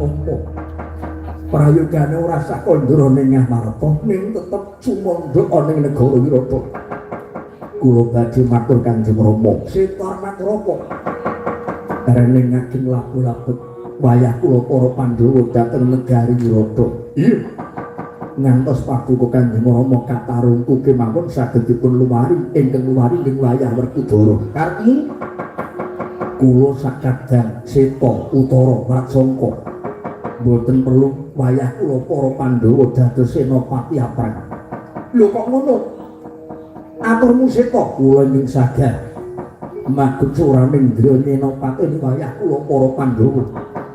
apa-apa. Prayogane ora sak kandhara ning Ngamarta ning tetep sumandha ning negara Wirata. Kula badhe matur Kanjeng Rama, setar maturapa. Karene ngagem labu-labet wayah kula para Pandhawa dhateng negari Wirata. Iya. Ngantos paduka Kanjeng Rama katarungku kemawon saged dipun luwari ingkang luwari ing wayah Werkudara. Karmi kula sakadang seta utara Watsangka. Mboten perlu wayah kula para Pandhawa dados senopati aprang. Lho kok ngono? Aturmu seta kula ing saged magut suraning Drenenopati wayah kula para Pandhawa.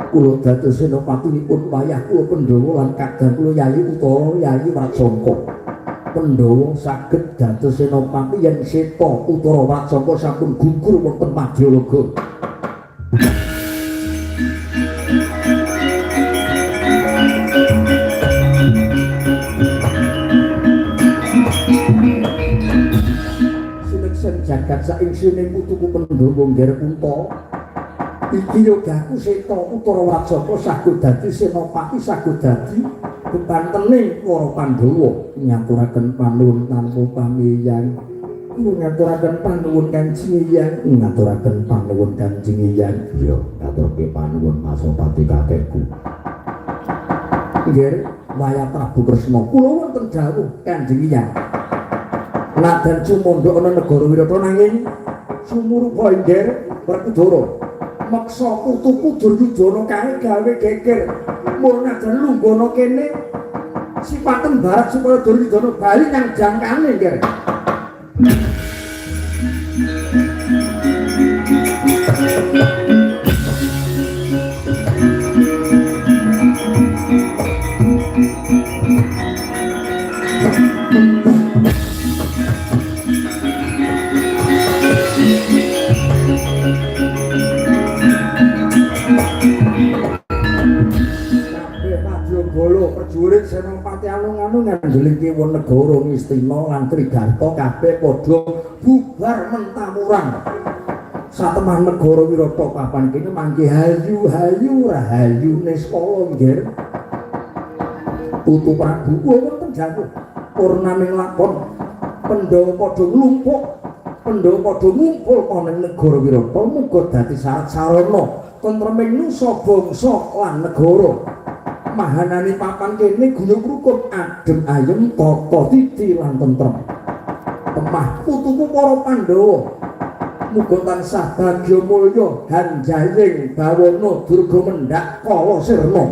Kula dados senopatinipun wayah kula Pandhawa lan kadang kula Yayi Utara Yayi Watsangka. Pandhawa saged dados senopati yen seta Utara Watsangka sampun gugur wonten Madyalaga. Jagat saingsine putuku Pandhawa ngger unta. Iki yogaku seta Utara Watsangka saged dadi senopati saged dadi bebantene para Pandhawa. Nyaturaken panuwun tanpa pamiyang. Ngaturaken panuwun Kanjeng Hyang, ngaturaken panuwun Kanjeng Hyang. Ya, ngaturke panuwun Masopati kakekku. Nggih, wayah Prabu Kresna kula wonten dawuh Kanjeng Hyang. Nadan sumandha ana negara Wirata nanging sumurupa engger Werkudara. Meksa putuku Duryudana kae gawe geger. Mun nadan lungguhana kene sipaten barat supaya Duryudana bali nang jangkane engger. Prajurit senopati alung-alung ngandelingke wong negara Ngistina lan Trigarta kabeh padha bubar mentamurang. Satemah negara Wirata papan kene mangke hayu-hayu rahayu Niskala nggih. Putu Prabu wonten jatuh purnaning lakon Pandhawa padha nglumpuk, Pandhawa padha ngumpul ana negara Wirata muga dadi syarat sarana tentreming nusa bangsa lan negara. Mahanane papan kene gunung rukun adem ayem tata titi lan tentrem. Temah putuku para Pandhawa muga tansah bagya mulya hanjaying bawana durga mendhak kala sirna.